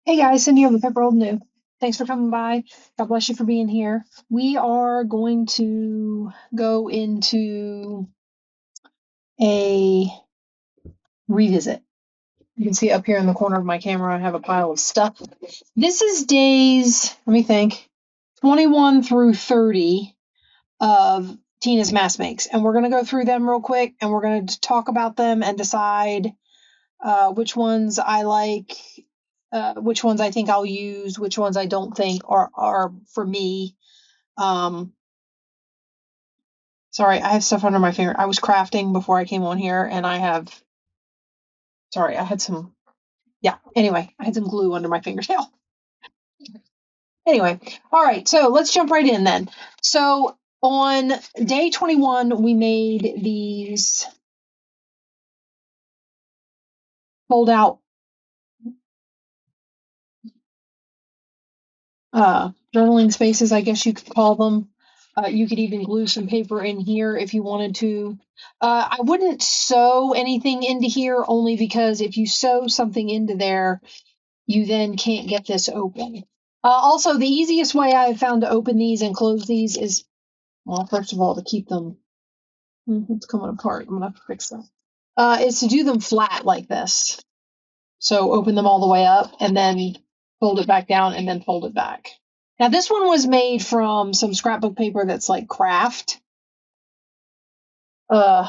Hey guys, Cindy over paper.old.new. Thanks for coming by. God bless you for being here. We are going to go into a revisit. You can see up here in the corner of my camera, I have a pile of stuff. This is days, let me think, 21 through 30 of Tina's mask makes. And we're going to go through them real quick and we're going to talk about them and decide which ones I like, which ones I think I'll use, which ones I don't think are for me. Sorry, I have stuff under my finger. I was crafting before I came on here, and I had some, anyway, I had some glue under my fingernail. Anyway, all right, so let's jump right in then. So on day 21, we made these fold out journaling spaces, I guess you could call them. You could even glue some paper in here if you wanted to. I wouldn't sew anything into here only because if you sew something into there, you then can't get this open. Also, the easiest way I've found to open these and close these is, well, first of all, to keep them, it's coming apart. I'm going to have to fix that. Is to do them flat like this. So open them all the way up and then fold it back down and then fold it back. Now, this one was made from some scrapbook paper that's like craft. You know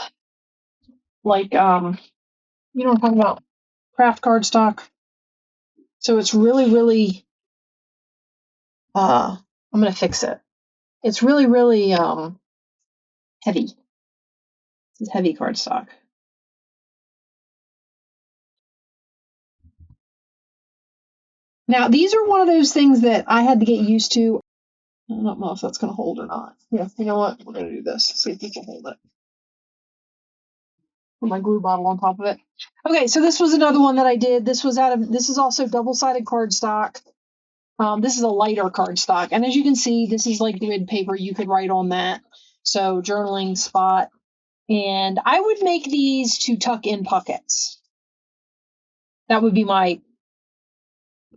what I'm talking about? Craft cardstock. So it's really, really, I'm going to fix it. It's really, really heavy. This is heavy cardstock. Now, these are one of those things that I had to get used to. I don't know if that's going to hold or not. Yeah, you know what? We're going to do this. See if we can hold it. Put my glue bottle on top of it. Okay, so this was another one that I did. This is also double-sided cardstock. This is a lighter cardstock. And as you can see, this is like grid paper. You could write on that. So journaling spot. And I would make these to tuck in pockets. That would be my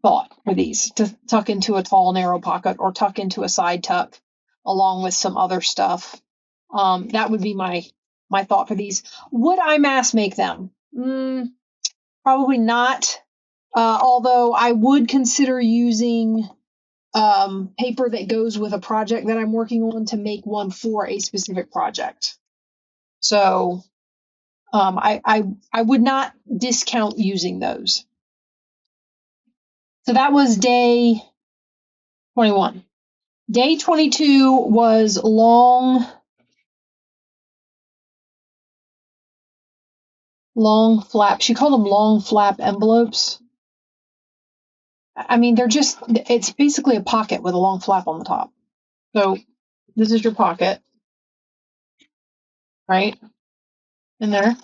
thought for these, to tuck into a tall, narrow pocket or tuck into a side tuck along with some other stuff. That would be my thought for these. Would I mass make them? Probably not. Although I would consider using paper that goes with a project that I'm working on to make one for a specific project. So I would not discount using those. So that was day 21. Day 22 was long flap. She called them long flap envelopes. I mean, it's basically a pocket with a long flap on the top. So this is your pocket, right? In there.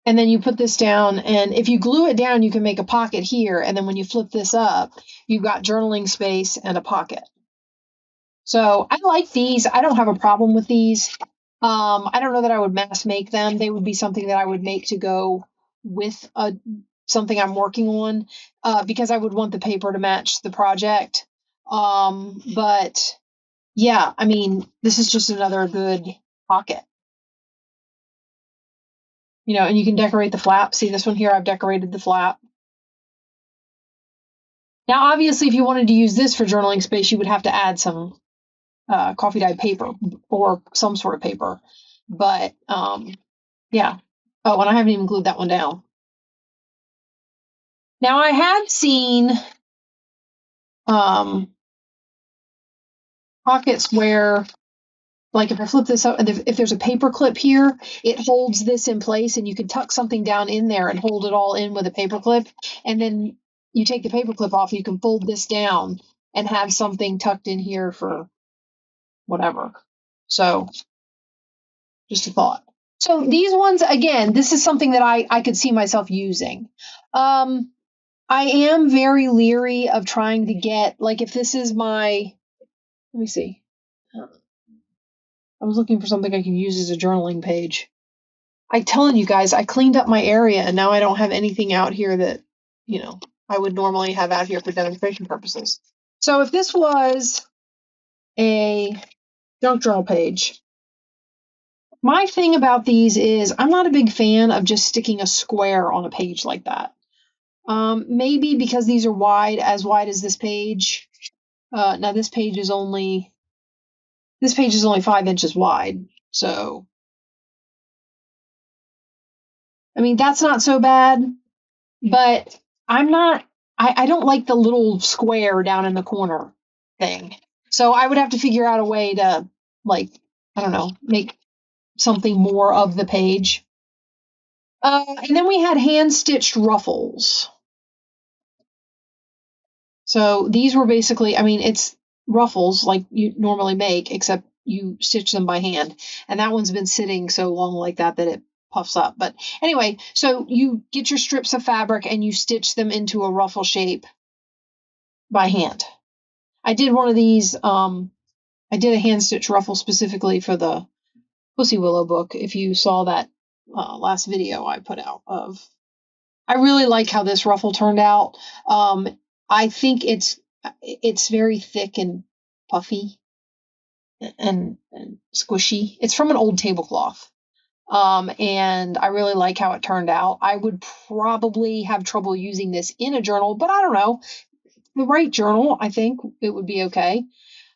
And then you put this down, and if you glue it down, you can make a pocket here. And then when you flip this up, you've got journaling space and a pocket. So I like these. I don't have a problem with these. I don't know that I would mass make them. They would be something that I would make to go with something I'm working on, because I would want the paper to match the project. But yeah, I mean, this is just another good pocket. And you can decorate the flap. See this one here? I've decorated the flap. Now, obviously, if you wanted to use this for journaling space, you would have to add some coffee dyed paper or some sort of paper. But yeah. Oh, and I haven't even glued that one down. Now, I have seen pockets where, like, if I flip this up, and if there's a paper clip here, it holds this in place, and you can tuck something down in there and hold it all in with a paper clip. And then you take the paper clip off, you can fold this down and have something tucked in here for whatever. So just a thought. So these ones, again, this is something that I could see myself using. I am very leery of trying to get, like, if this is let me see. I was looking for something I can use as a journaling page. I'm telling you guys, I cleaned up my area and now I don't have anything out here that, I would normally have out here for demonstration purposes. So if this was a junk journal page, my thing about these is I'm not a big fan of just sticking a square on a page like that. Maybe because these are wide as this page. Now this page is only 5 inches wide. So, I mean, that's not so bad, but I don't like the little square down in the corner thing. So I would have to figure out a way to, like, I don't know, make something more of the page. And then we had hand stitched ruffles. So these were basically, I mean, it's ruffles like you normally make, except you stitch them by hand. And that one's been sitting so long like that it puffs up. But anyway, so you get your strips of fabric and you stitch them into a ruffle shape by hand. I did one of these, I did a hand stitch ruffle specifically for the Pussy Willow book. If you saw that last video I put out of, I really like how this ruffle turned out. I think it's very thick and puffy and squishy. It's from an old tablecloth. And I really like how it turned out. I would probably have trouble using this in a journal, but I don't know. The right journal, I think it would be okay.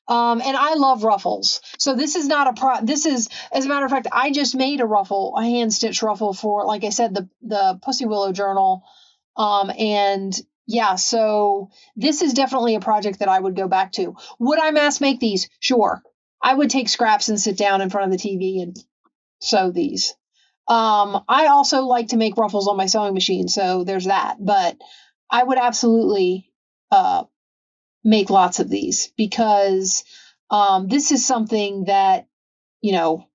And I love ruffles. So this is not this is, as a matter of fact, I just made a hand stitched ruffle for, like I said, the Pussy Willow journal. And yeah, so this is definitely a project that I would go back to. Would I mass make these? Sure. I would take scraps and sit down in front of the TV and sew these. I also like to make ruffles on my sewing machine, so there's that. But I would absolutely make lots of these because this is something that, you know,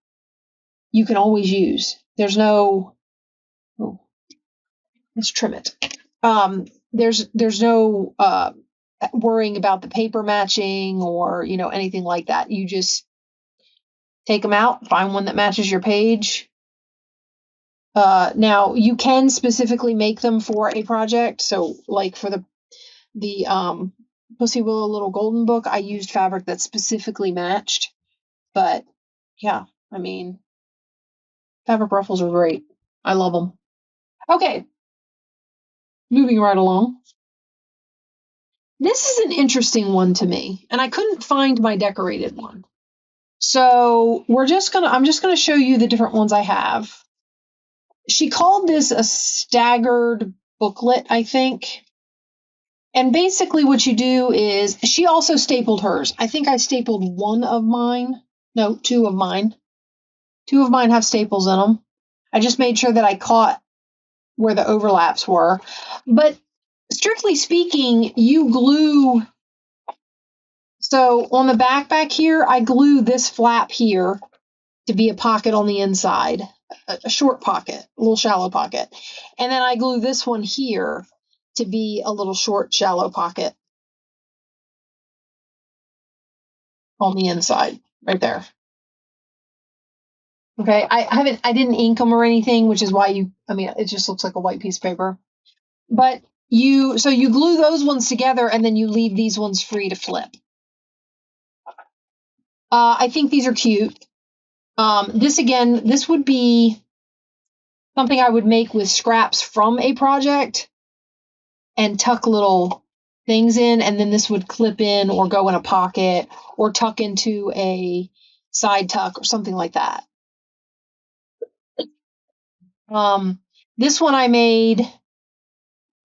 you can always use. There's no, oh, let's trim it. There's no worrying about the paper matching or, you know, anything like that. You just take them out, find one that matches your page. Now you can specifically make them for a project. So like for the Pussy Willow Little Golden book, I used fabric that specifically matched. But yeah, I mean, fabric ruffles are great. I love them. Okay, moving right along. This is an interesting one to me, and I couldn't find my decorated one. So I'm just gonna show you the different ones I have. She called this a staggered booklet, I think. And basically what you do is, she also stapled hers. I think I stapled one of mine. No, two of mine. Two of mine have staples in them. I just made sure that I caught where the overlaps were. But strictly speaking, you glue. So on the back here, I glue this flap here to be a pocket on the inside, a short pocket, a little shallow pocket. And then I glue this one here to be a little short, shallow pocket on the inside, right there. Okay, I didn't ink them or anything, which is why it just looks like a white piece of paper. But you glue those ones together and then you leave these ones free to flip. I think these are cute. This would be something I would make with scraps from a project and tuck little things in, and then this would clip in or go in a pocket or tuck into a side tuck or something like that. This one I made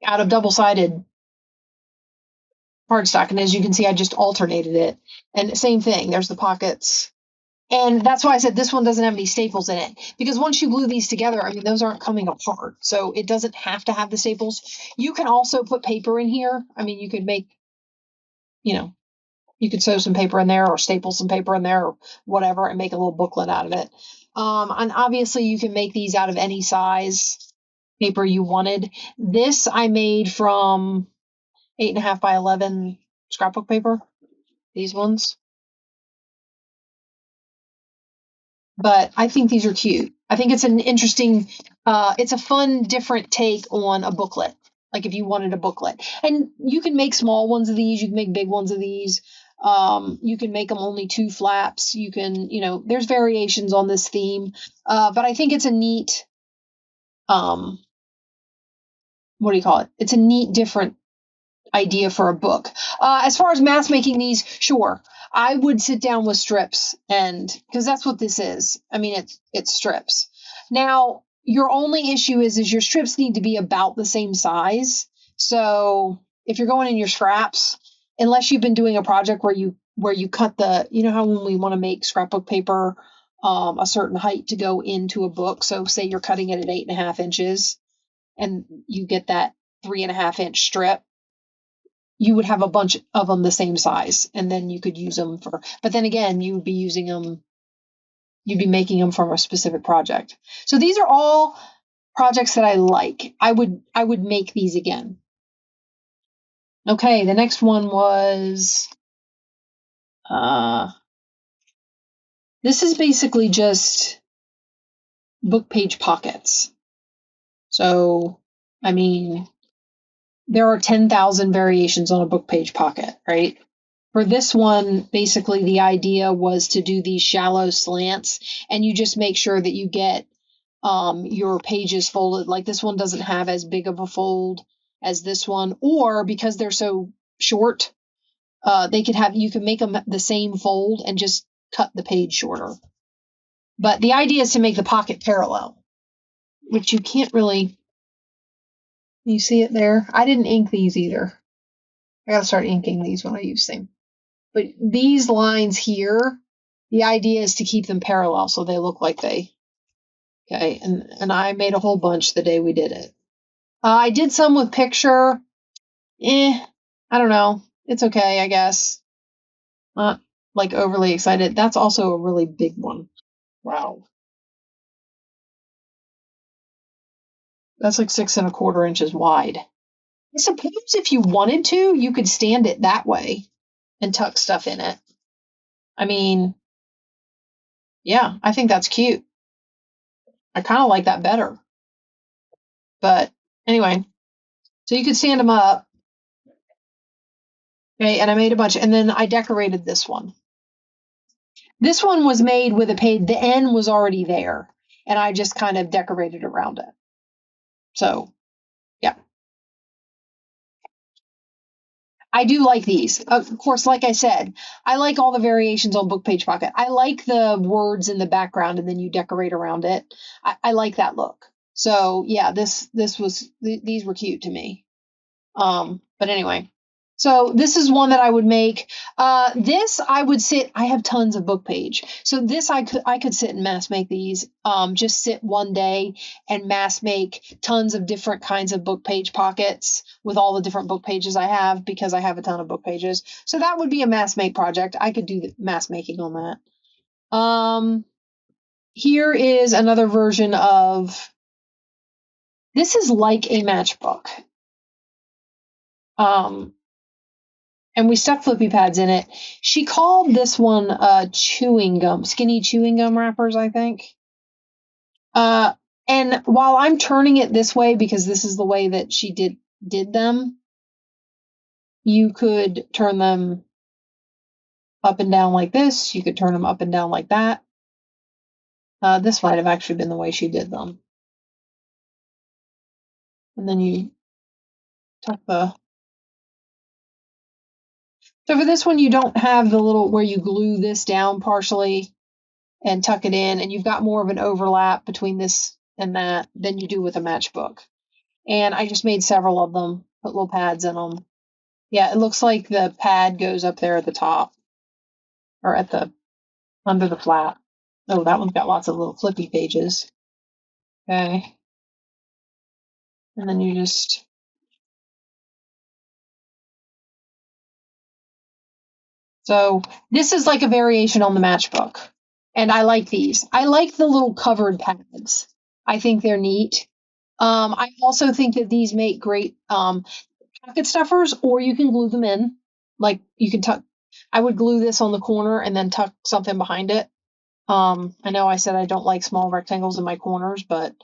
out of double-sided cardstock, and as you can see, I just alternated it. And same thing, there's the pockets. And that's why I said this one doesn't have any staples in it, because once you glue these together, I mean, those aren't coming apart, so it doesn't have to have the staples. You can also put paper in here. I mean, you could make, you could sew some paper in there or staple some paper in there or whatever and make a little booklet out of it. And obviously you can make these out of any size paper you wanted. This I made from 8.5 by 11 scrapbook paper, these ones. But I think these are cute. I think it's an interesting, it's a fun, different take on a booklet. like if you wanted a booklet. And you can make small ones of these, you can make big ones of these. You can make them only 2 flaps. You can, there's variations on this theme. But I think it's a neat, what do you call it? It's a neat, different idea for a book. As far as mass making these, sure, I would sit down with strips, and because that's what this is. I mean, it's strips. Now, your only issue is your strips need to be about the same size. So if you're going in your scraps, unless you've been doing a project where you cut the, how when we want to make scrapbook paper a certain height to go into a book. So say you're cutting it at 8.5 inches, and you get that 3.5 inch strip. You would have a bunch of them the same size, and then you could use them but then again, you'd be making them from a specific project. So these are all projects that I like. I would make these again. Okay, the next one was, this is basically just book page pockets. So, I mean, there are 10,000 variations on a book page pocket, right? For this one, basically the idea was to do these shallow slants, and you just make sure that you get your pages folded. Like this one doesn't have as big of a fold as this one, or because they're so short, you can make them the same fold and just cut the page shorter. But the idea is to make the pocket parallel, which you can't really. You see it there? I didn't ink these either. I gotta start inking these when I use them. But these lines here, the idea is to keep them parallel so they look like they. Okay, and I made a whole bunch the day we did it. I did some with picture. I don't know. It's okay, I guess. Not like overly excited. That's also a really big one. Wow. That's like 6.25 inches wide. I suppose if you wanted to, you could stand it that way and tuck stuff in it. I mean, yeah, I think that's cute. I kind of like that better. But anyway, so you could stand them up. Okay, and I made a bunch, and then I decorated this one. This one was made with a page, the N was already there, and I just kind of decorated around it. So, yeah. I do like these. Of course, like I said, I like all the variations on book page pocket. I like the words in the background, and then you decorate around it. I like that look. So, yeah, these were cute to me. But anyway, so this is one that I would make. This I would sit. I have tons of book page, so this I could sit and mass make these. Just sit one day and mass make tons of different kinds of book page pockets with all the different book pages I have, because I have a ton of book pages. So that would be a mass make project. I could do the mass making on that. Here is another version of. This is like a matchbook. And we stuck flippy pads in it. She called this one chewing gum, skinny chewing gum wrappers, I think. And while I'm turning it this way, because this is the way that she did them, you could turn them up and down like this. You could turn them up and down like that. This might have actually been the way she did them. And then you tuck the. So for this one, you don't have the little where you glue this down partially and tuck it in, and you've got more of an overlap between this and that than you do with a matchbook. And I just made several of them, put little pads in them. Yeah, it looks like the pad goes up there at the top, or under the flap. Oh, that one's got lots of little flippy pages. Okay. And then you just. So this is like a variation on the matchbook. And I like these. I like the little covered pads. I think they're neat. I also think that these make great pocket stuffers, or you can glue them in. Like you can tuck. I would glue this on the corner and then tuck something behind it. I know I said I don't like small rectangles in my corners, but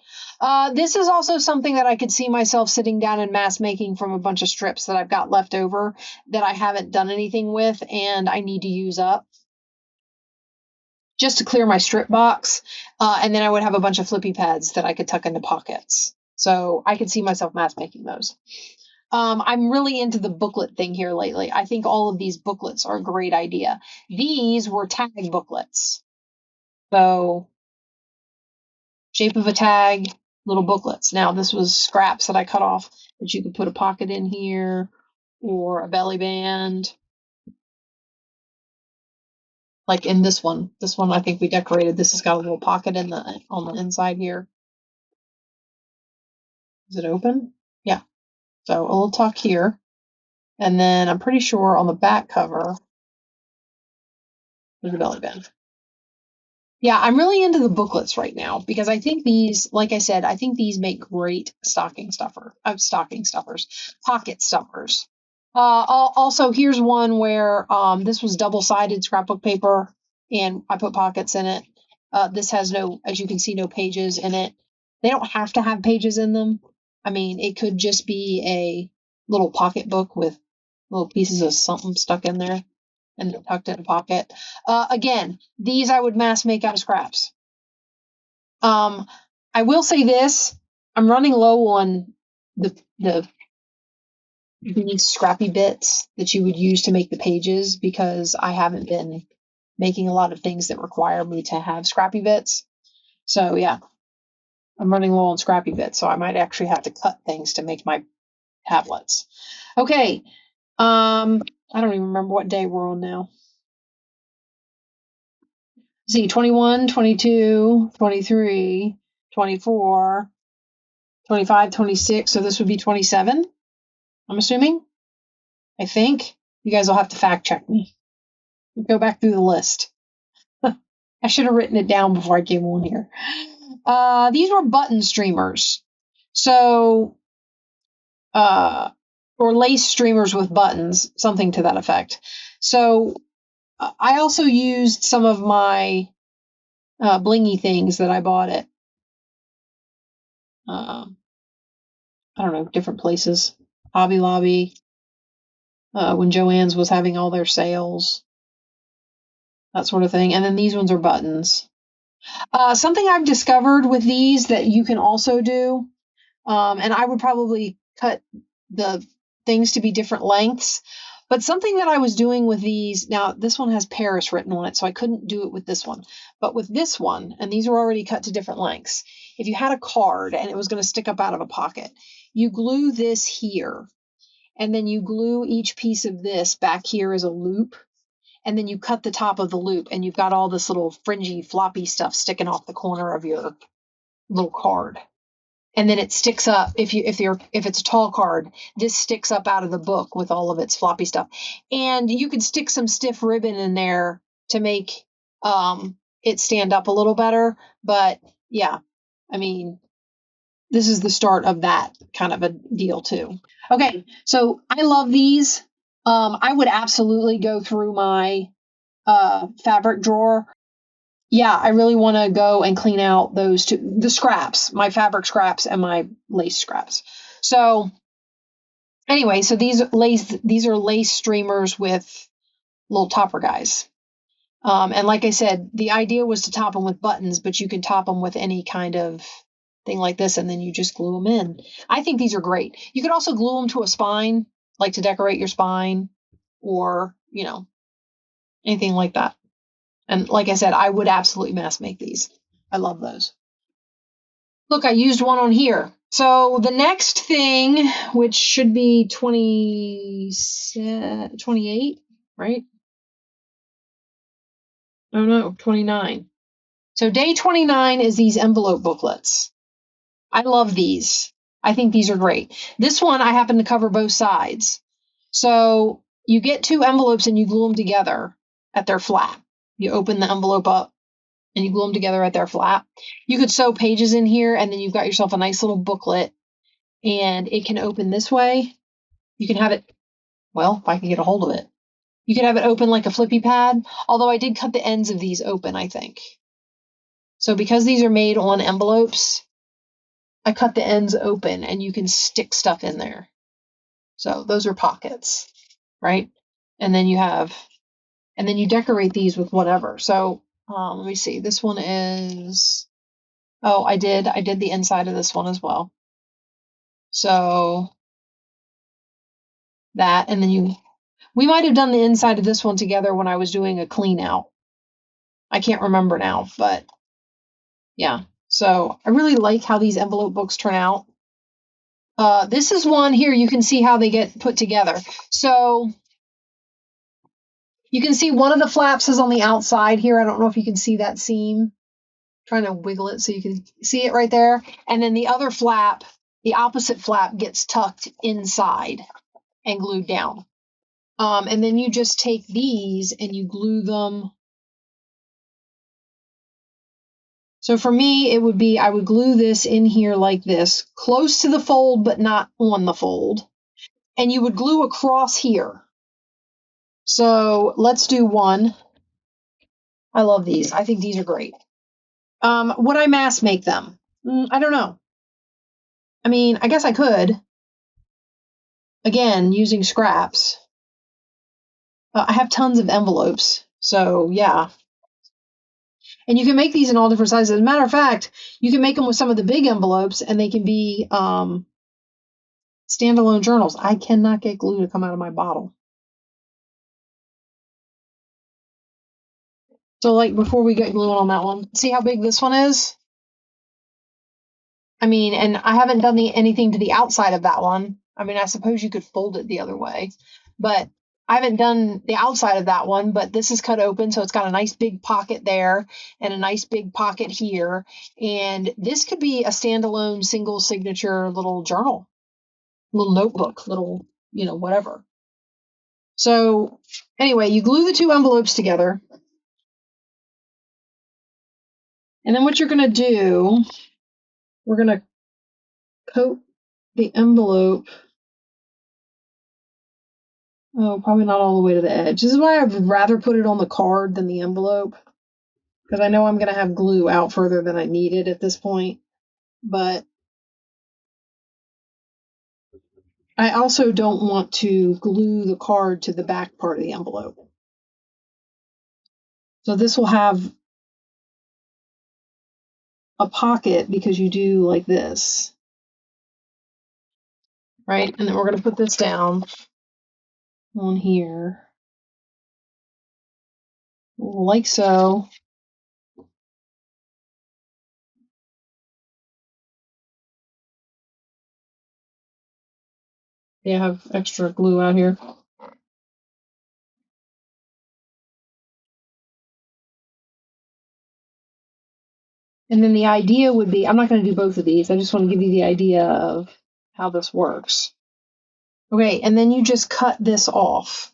this is also something that I could see myself sitting down and mass making from a bunch of strips that I've got left over that I haven't done anything with and I need to use up just to clear my strip box. And then I would have a bunch of flippy pads that I could tuck into pockets. So I could see myself mass making those. I'm really into the booklet thing here lately. I think all of these booklets are a great idea. These were tag booklets. So shape of a tag, little booklets. Now this was scraps that I cut off that you could put a pocket in here or a belly band. Like in this one. This one I think we decorated. This has got a little pocket on the inside here. Is it open? Yeah. So a little tuck here. And then I'm pretty sure on the back cover, there's a belly band. Yeah, I'm really into the booklets right now because I think these, like I said, I think these make great stocking stuffers, pocket stuffers. Also, here's one where this was double-sided scrapbook paper, and I put pockets in it. This has no, as you can see, no pages in it. They don't have to have pages in them. I mean, it could just be a little pocket book with little pieces of something stuck in there and tucked in a pocket. Again, these I would mass make out of scraps. I will say this: I'm running low on these scrappy bits that you would use to make the pages because I haven't been making a lot of things that require me to have scrappy bits. So yeah, I'm running low on scrappy bits, so I might actually have to cut things to make my tablets. Okay, I don't even remember what day we're on now. See, 21, 22, 23, 24, 25, 26. So this would be 27, I'm assuming. I think. You guys will have to fact check me. Go back through the list. I should have written it down before I came on here. These were button streamers. So, or lace streamers with buttons, something to that effect. So, I also used some of my blingy things that I bought at, I don't know, different places. Hobby Lobby, when Joann's was having all their sales, that sort of thing. And then these ones are buttons. Something I've discovered with these that you can also do, and I would probably cut the things to be different lengths, but something that I was doing with these, now this one has Paris written on it, so I couldn't do it with this one. But with this one, and these were already cut to different lengths, if you had a card and it was going to stick up out of a pocket, you glue this here, and then you glue each piece of this back here as a loop, and then you cut the top of the loop, and you've got all this little fringy, floppy stuff sticking off the corner of your little card. And then it sticks up if it's a tall card, this sticks up out of the book with all of its floppy stuff. And you could stick some stiff ribbon in there to make it stand up a little better. But yeah, I mean, this is the start of that kind of a deal too. Okay, so I love these. I would absolutely go through my fabric drawer. Yeah, I really want to go and clean out those two, the scraps, my fabric scraps and my lace scraps. So anyway, so these are lace streamers with little topper guys. And like I said, the idea was to top them with buttons, but you can top them with any kind of thing like this, and then you just glue them in. I think these are great. You could also glue them to a spine, like to decorate your spine, or, anything like that. And like I said, I would absolutely mass make these. I love those. Look, I used one on here. So the next thing, which should be 28, right? Oh no, 29. So day 29 is these envelope booklets. I love these. I think these are great. This one, I happen to cover both sides. So you get two envelopes and you glue them together at their flat. You open the envelope up and you glue them together at their flat. You could sew pages in here, and then you've got yourself a nice little booklet, and it can open this way. You can have it, well, if I can get a hold of it, you can have it open like a flippy pad, although I did cut the ends of these open, I think. So because these are made on envelopes, I cut the ends open and you can stick stuff in there. So those are pockets, right? And then you decorate these with whatever. So let me see. This one is, oh, I did the inside of this one as well. So that, and then we might have done the inside of this one together when I was doing a clean out. I can't remember now, but yeah. So I really like how these envelope books turn out. This is one here. You can see how they get put together. So you can see one of the flaps is on the outside here. I don't know if you can see that seam. I'm trying to wiggle it so you can see it right there. And then the other flap, the opposite flap, gets tucked inside and glued down. And then you just take these and you glue them. So for me, it would be, I would glue this in here like this, close to the fold, but not on the fold. And you would glue across here. So let's do one. I love these. I think these are great. Would I mass make them? I don't know. I mean, I guess I could. Again, using scraps. I have tons of envelopes. So yeah. And you can make these in all different sizes. As a matter of fact, you can make them with some of the big envelopes and they can be standalone journals. I cannot get glue to come out of my bottle. So like before we get glue on that one, see how big this one is? I mean, and I haven't done anything to the outside of that one. I mean, I suppose you could fold it the other way, but I haven't done the outside of that one, but this is cut open. So it's got a nice big pocket there and a nice big pocket here. And this could be a standalone single signature little journal, little notebook, little, whatever. So anyway, you glue the two envelopes together. And then what you're going to do, we're going to coat the envelope. Oh, probably not all the way to the edge. This is why I'd rather put it on the card than the envelope, because I know I'm going to have glue out further than I needed at this point. But I also don't want to glue the card to the back part of the envelope. So this will have a pocket because you do like this, right? And then we're going to put this down on here, like so. Yeah, I have extra glue out here. And then the idea would be, I'm not going to do both of these. I just want to give you the idea of how this works. Okay, and then you just cut this off.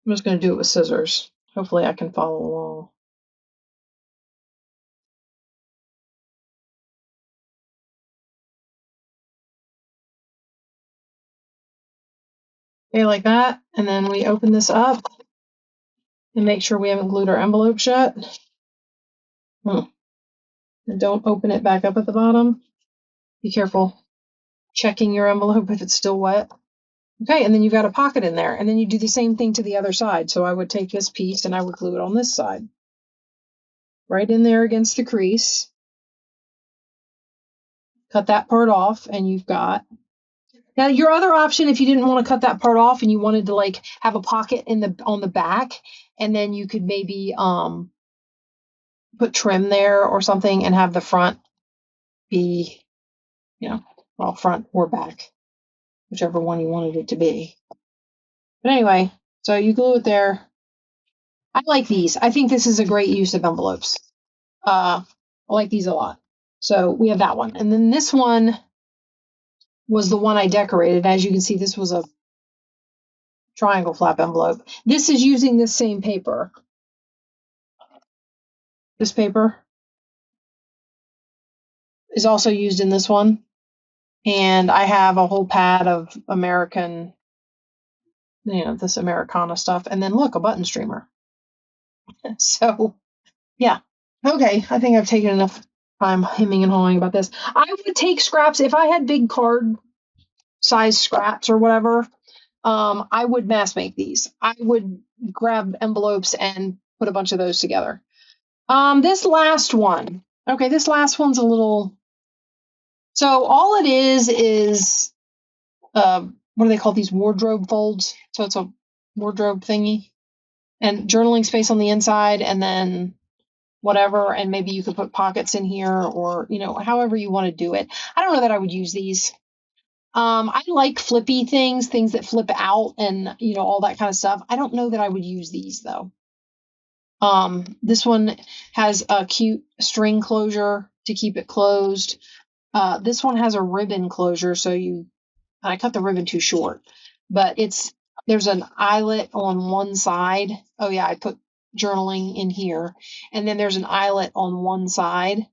I'm just going to do it with scissors. Hopefully I can follow along. Okay, like that. And then we open this up and make sure we haven't glued our envelope shut. And don't open it back up at the bottom. Be careful checking your envelope if it's still wet. Okay, and then you've got a pocket in there. And then you do the same thing to the other side. So I would take this piece and I would glue it on this side. Right in there against the crease. Cut that part off and you've got. Now your other option, if you didn't want to cut that part off and you wanted to like have a pocket on the back, and then you could maybe put trim there or something and have the front be, well, front or back, whichever one you wanted it to be. But anyway, so you glue it there. I like these. I think this is a great use of envelopes. I like these a lot. So we have that one. And then this one was the one I decorated. As you can see, this was a triangle flap envelope. This is using this same paper. This paper is also used in this one. And I have a whole pad of American, this Americana stuff. And then look, a button streamer. So, yeah. Okay, I think I've taken enough time hemming and hawing about this. I would take scraps if I had big card size scraps or whatever. I would mass make these. I would grab envelopes and put a bunch of those together. This last one. Okay, this last one's a little. So all it is what do they call these, wardrobe folds? So it's a wardrobe thingy, and journaling space on the inside, and then whatever, and maybe you could put pockets in here, or however you want to do it. I don't know that I would use these. I like flippy things that flip out, and all that kind of stuff. I don't know that I would use these though. This one has a cute string closure to keep it closed. This one has a ribbon closure, so I cut the ribbon too short, but there's an eyelet on one side. Oh yeah, I put journaling in here, and then there's an eyelet on one side,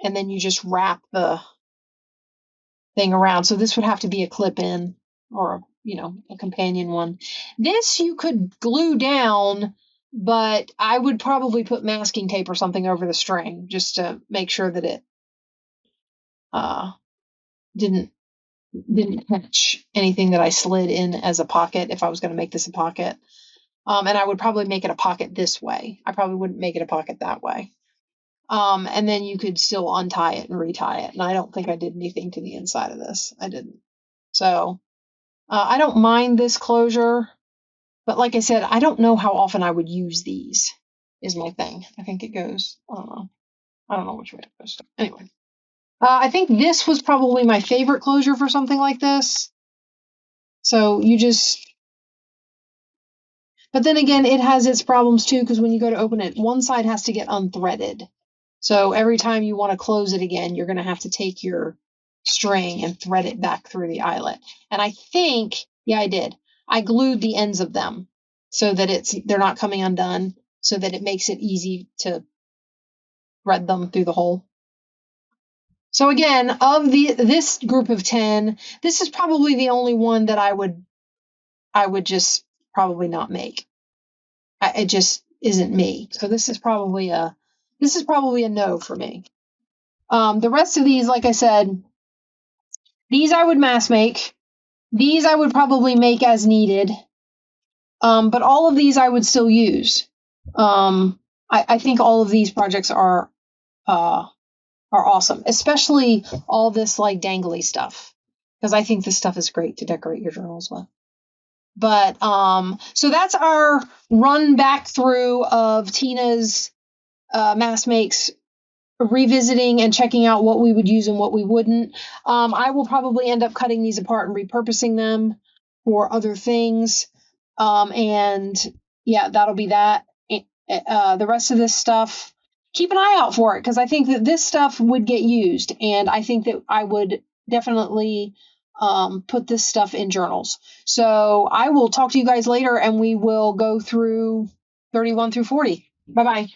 and then you just wrap the thing around. So this would have to be a clip in, or a companion one. This you could glue down, but I would probably put masking tape or something over the string just to make sure that it didn't catch anything that I slid in as a pocket if I was going to make this a pocket. And I would probably make it a pocket this way. I probably wouldn't make it a pocket that way. And then you could still untie it and retie it. And I don't think I did anything to the inside of this. I didn't. So I don't mind this closure. But like I said, I don't know how often I would use these, is my thing. I think it goes, I don't know. I don't know which way it goes. Anyway. I think this was probably my favorite closure for something like this. So but then again, it has its problems too, because when you go to open it, one side has to get unthreaded. So every time you want to close it again, you're going to have to take your string and thread it back through the eyelet. And I think, yeah, I did. I glued the ends of them so that they're not coming undone, so that it makes it easy to thread them through the hole. So again, of this group of 10, this is probably the only one that I would just probably not make. It just isn't me. So this is probably a no for me. The rest of these, like I said, these I would mass make. These I would probably make as needed. But all of these I would still use. I think all of these projects are awesome, especially all this like dangly stuff, because I think this stuff is great to decorate your journals with. But so that's our run back through of Tina's mass makes, revisiting and checking out what we would use and what we wouldn't. I will probably end up cutting these apart and repurposing them for other things. And yeah, that'll be that. The rest of this stuff, keep an eye out for it, because I think that this stuff would get used, and I think that I would definitely put this stuff in journals. So I will talk to you guys later, and we will go through 31 through 40. Bye-bye.